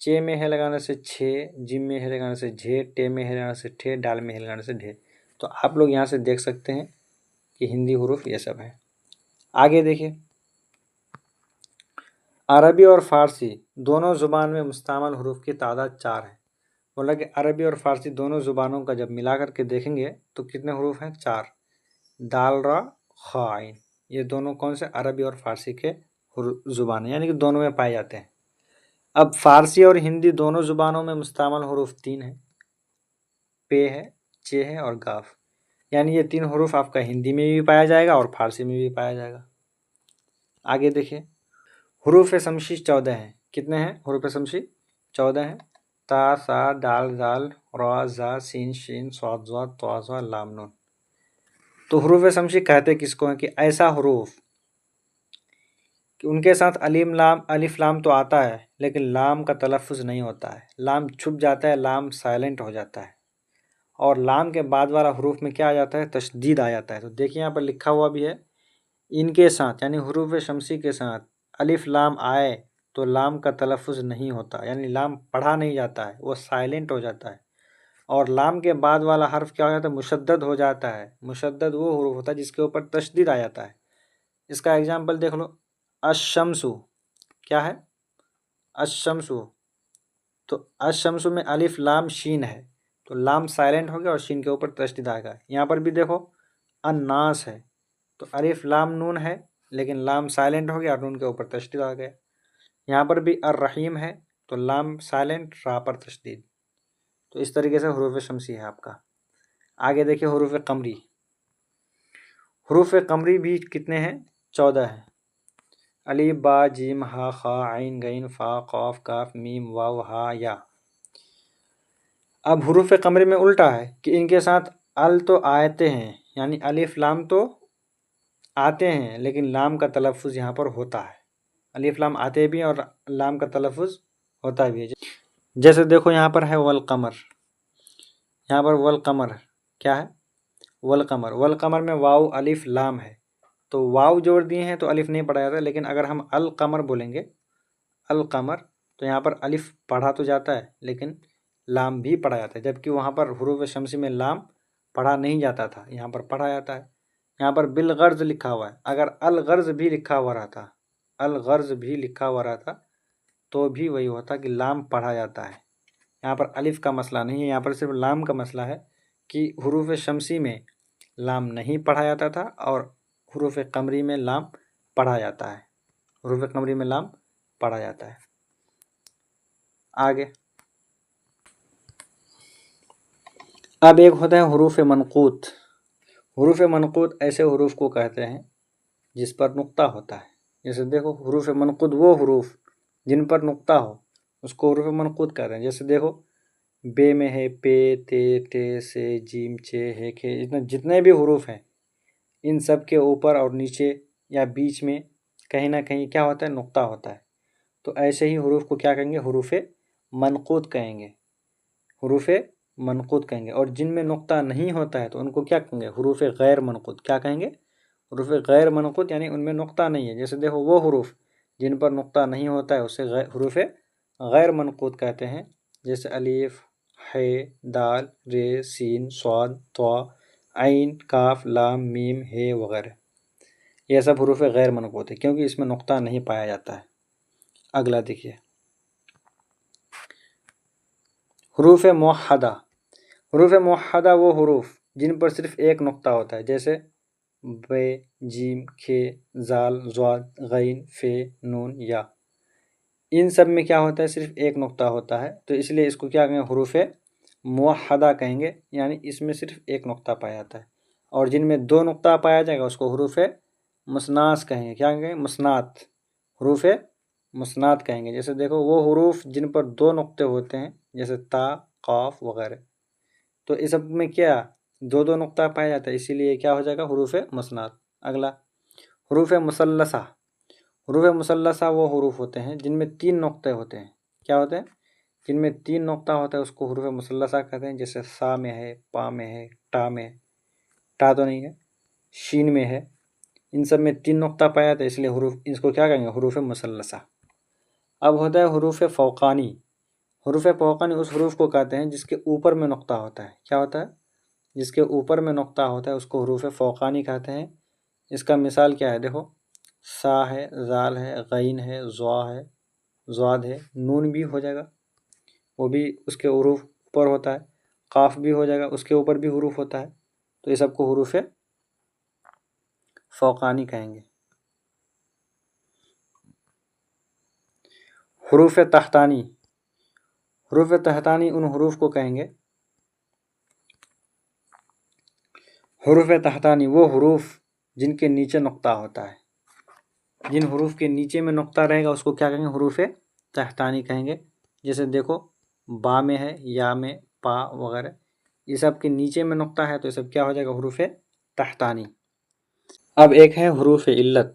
چے میں ہے لگانے سے چھ، جیم میں ہے لگانے سے جھے، ٹے میں ہے لگانے سے ٹھے، ڈال میں ہے لگانے سے ڈھے۔ تو آپ لوگ یہاں سے دیکھ سکتے ہیں کہ ہندی حروف یہ سب ہے۔ آگے دیکھیے، عربی اور فارسی دونوں زبان میں مستعمل حروف کی تعداد 4 ہے۔ بولا کہ عربی اور فارسی دونوں زبانوں کا جب ملا کر کے دیکھیں گے تو کتنے حروف ہیں؟ 4۔ دال، را، خا، عین، یہ دونوں کون سے؟ عربی اور فارسی کے زبان ہیں، یعنی کہ دونوں میں پائے جاتے ہیں۔ اب فارسی اور ہندی دونوں زبانوں میں مستعمل حروف 3 ہیں، پے ہے، چے ہے اور گاف، یعنی یہ 3 حروف آپ کا ہندی میں بھی پایا جائے گا اور فارسی میں بھی پایا جائے گا۔ آگے دیکھیے، حروف شمسی 14 ہیں۔ کتنے ہیں حروف شمسی؟ 14 ہیں۔ تا، سا، دال، زال، را، زا، سین، شین، صاد، ضاد، طا، ظا، لام، نون۔ تو حروف شمسی کہتے کس کو ہیں؟ کہ ایسا حروف کہ ان کے ساتھ الف لام تو آتا ہے لیکن لام کا تلفظ نہیں ہوتا ہے، لام چھپ جاتا ہے، لام سائلنٹ ہو جاتا ہے، اور لام کے بعد والا حروف میں کیا آ جاتا ہے؟ تشدید آ جاتا ہے۔ تو دیکھیے یہاں پر لکھا ہوا بھی ہے، ان کے ساتھ یعنی حروف شمسی کے ساتھ الف لام آئے تو لام کا تلفظ نہیں ہوتا، یعنی لام پڑھا نہیں جاتا ہے، وہ سائلنٹ ہو جاتا ہے، اور لام کے بعد والا حرف کیا ہو جاتا ہے؟ مشدد ہو جاتا ہے۔ مشدد وہ حروف ہوتا ہے جس کے اوپر تشدید آ جاتا ہے۔ اس کا ایگزامپل دیکھ لو، الشمسو، کیا ہے؟ الشمسو، تو الشمسو میں الف لام شین ہے تو لام سائلنٹ ہو گیا اور شین کے اوپر تشدید آئے گا۔ یہاں پر بھی دیکھو، الناس ہے تو الف لام نون ہے لیکن لام سائلنٹ ہو گیا اور نون کے اوپر تشدید آ گیا۔ یہاں پر بھی الرحیم ہے تو لام سائلنٹ، را پر تشدید۔ تو اس طریقے سے حروف شمسی ہے آپ کا۔ آگے دیکھیں حروف قمری۔ حروف قمری بھی کتنے ہیں؟ 14 ہیں۔ الف، با، جیم، ہا، خا، عین، غین، فا، قاف، کاف، میم، واو، ہا، یا۔ اب حروف قمری میں الٹا ہے کہ ان کے ساتھ ال تو آتے ہیں، یعنی الف لام تو آتے ہیں لیکن لام کا تلفظ یہاں پر ہوتا ہے۔ الف لام آتے بھی اور لام کا تلفظ ہوتا بھی ہے۔ جیسے دیکھو یہاں پر ہے والقمر، یہاں پر والقمر کیا ہے؟ والقمر، والقمر میں واو الف لام ہے تو واو جوڑ دیے ہیں تو الف نہیں پڑھا جاتا، لیکن اگر ہم القمر بولیں گے، القمر، تو یہاں پر الف پڑھا تو جاتا ہے لیکن لام بھی پڑھا جاتا ہے، جبکہ وہاں پر حروف شمسی میں لام پڑھا نہیں جاتا تھا، یہاں پر پڑھا جاتا ہے۔ یہاں پر بالغرض لکھا ہوا ہے، اگر الغرض بھی لکھا ہوا رہتا، الغرض بھی لکھا ہوا رہتا تو بھی وہی ہوتا کہ لام پڑھا جاتا ہے۔ یہاں پر الف کا مسئلہ نہیں ہے، یہاں پر صرف لام کا مسئلہ ہے کہ حروف شمسی میں لام نہیں پڑھا جاتا تھا اور حروف قمری میں لام پڑھا جاتا ہے، حروف قمری میں لام پڑھا جاتا ہے۔ آگے اب ایک ہوتا ہے حروف منقوط۔ حروف منقوط ایسے حروف کو کہتے ہیں جس پر نقطہ ہوتا ہے۔ جیسے دیکھو حروف منقوط وہ حروف جن پر نقطہ ہو اس کو حروف منقوط کہتے ہیں۔ جیسے دیکھو بے میں ہے پے، تے، ٹے، سے، جیم، چے، ہے، کھے، جتنے بھی حروف ہیں ان سب کے اوپر اور نیچے یا بیچ میں کہیں نہ کہیں کیا ہوتا ہے؟ نقطہ ہوتا ہے۔ تو ایسے ہی حروف کو کیا کہیں گے؟ حروف منقوط کہیں گے، حروف منقوط کہیں گے۔ اور جن میں نقطہ نہیں ہوتا ہے تو ان کو کیا کہیں گے؟ حروف غیر منقوط۔ کیا کہیں گے؟ حروف غیر منقوط، یعنی ان میں نقطہ نہیں ہے۔ جیسے دیکھو وہ حروف جن پر نقطہ نہیں ہوتا ہے اسے حروف غیر منقوط کہتے ہیں، جیسے الف، ح، دال، ر، سین، صاد، طا، عین، کاف، لام، میم، ہے وغیرہ۔ یہ سب حروف غیر منقوط ہے کیونکہ اس میں نقطہ نہیں پایا جاتا ہے۔ اگلا دیکھیے حروف موحدہ۔ حروف موحدہ وہ حروف جن پر صرف ایک نقطہ ہوتا ہے، جیسے بے، جیم، کھے، زال، ضاد، غین، فے، نون، یا۔ ان سب میں کیا ہوتا ہے؟ صرف ایک نقطہ ہوتا ہے، تو اس لیے اس کو کیا کہیں گے؟ حروف موحدہ کہیں گے، یعنی اس میں صرف ایک نقطہ پایا جاتا ہے۔ اور جن میں دو نقطہ پایا جائے گا اس کو حروف مثنات کہیں گے۔ کیا کہیں گے؟ مثنات، حروف مثنات کہیں گے۔ جیسے دیکھو وہ حروف جن پر دو نقطے ہوتے ہیں جیسے تا، قاف وغیرہ، تو اس سب میں کیا دو دو نقطہ پایا جاتا ہے، اسی لیے کیا ہو جائے گا؟ حروف مثنات۔ اگلا حروف مثلثہ۔ حروف مثلثہ وہ حروف ہوتے ہیں جن میں 3 نقطے ہوتے ہیں۔ کیا ہوتے ہیں؟ جن میں 3 نقطہ ہوتا ہے اس کو حروف مثلثہ کہتے ہیں، جیسے سا میں ہے، پا میں ہے، ٹا میں ہے، ٹا تو نہیں ہے، شین میں ہے۔ ان سب میں 3 نقطہ پایا جاتا ہے اس لیے اس کو کیا کہیں گے؟ حروف مثلثہ۔ اب ہوتا ہے حروف فوقانی۔ حروف فوقانی اس حروف کو کہتے ہیں جس کے اوپر میں نقطہ ہوتا ہے. کیا ہوتا ہے؟ جس کے اوپر میں نقطہ ہوتا ہے اس کو حروف فوقانی کہتے ہیں. اس کا مثال کیا ہے؟ دیکھو، سا ہے، زال ہے، غین ہے، زوا ہے، زواد ہے، نون بھی ہو جائے گا، وہ بھی اس کے حروف اوپر ہوتا ہے. قاف بھی ہو جائے گا، اس کے اوپر بھی حروف ہوتا ہے. تو یہ سب کو حروف فوقانی کہیں گے. حروف تحتانی، حروف تحتانی ان حروف کو کہیں گے. حروف تحتانی وہ حروف جن کے نیچے نقطہ ہوتا ہے. جن حروف کے نیچے میں نقطہ رہے گا اس کو کیا کہیں گے؟ حروف تحتانی کہیں گے. جیسے دیکھو، با میں ہے، یا میں، پا وغیرہ، یہ سب کے نیچے میں نقطہ ہے تو یہ سب کیا ہو جائے گا؟ حروف تحتانی. اب ایک ہے حروف علت.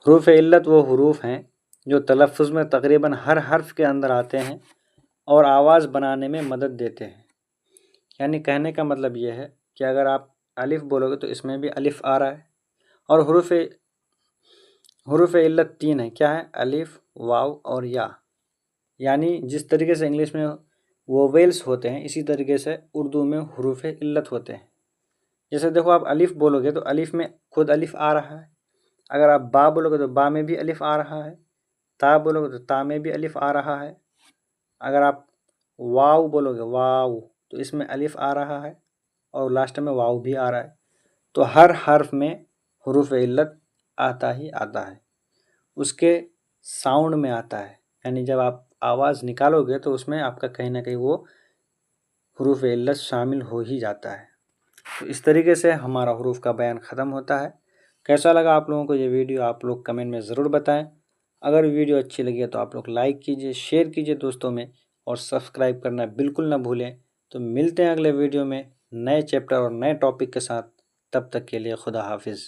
حروف علت وہ حروف ہیں جو تلفظ میں تقریباً ہر حرف کے اندر آتے ہیں اور آواز بنانے میں مدد دیتے ہیں. یعنی کہنے کا مطلب یہ ہے کہ اگر آپ الف بولو گے تو اس میں بھی الف آ رہا ہے. اور حروف علت 3 ہیں. کیا ہے؟ الف، واو اور یا. یعنی جس طریقے سے انگلش میں وویلس ہوتے ہیں اسی طریقے سے اردو میں حروف علت ہوتے ہیں. جیسے دیکھو، آپ الف بولو گے تو الف میں خود الف آ رہا ہے. اگر آپ با بولو گے تو با میں بھی الف آ رہا ہے. تا بولو گے تو تا میں بھی الف آ رہا ہے. اگر آپ واو بولو گے، واو، تو اس میں الف آ رہا ہے اور لاسٹ میں واو بھی آ رہا ہے. تو ہر حرف میں حروف علت آتا ہی آتا ہے. اس کے ساؤنڈ میں آتا ہے، یعنی جب آپ آواز نکالو گے تو اس میں آپ کا کہیں نہ کہیں وہ حروف علت شامل ہو ہی جاتا ہے. تو اس طریقے سے ہمارا حروف کا بیان ختم ہوتا ہے. کیسا لگا آپ لوگوں کو یہ ویڈیو؟ آپ لوگ کمنٹ میں ضرور بتائیں. اگر ویڈیو اچھی لگی ہے تو آپ لوگ لائک کیجئے، شیئر کیجئے دوستوں میں، اور سبسکرائب کرنا بالکل نہ بھولیں. تو ملتے ہیں اگلے ویڈیو میں نئے چیپٹر اور نئے ٹاپک کے ساتھ. تب تک کے لیے خدا حافظ.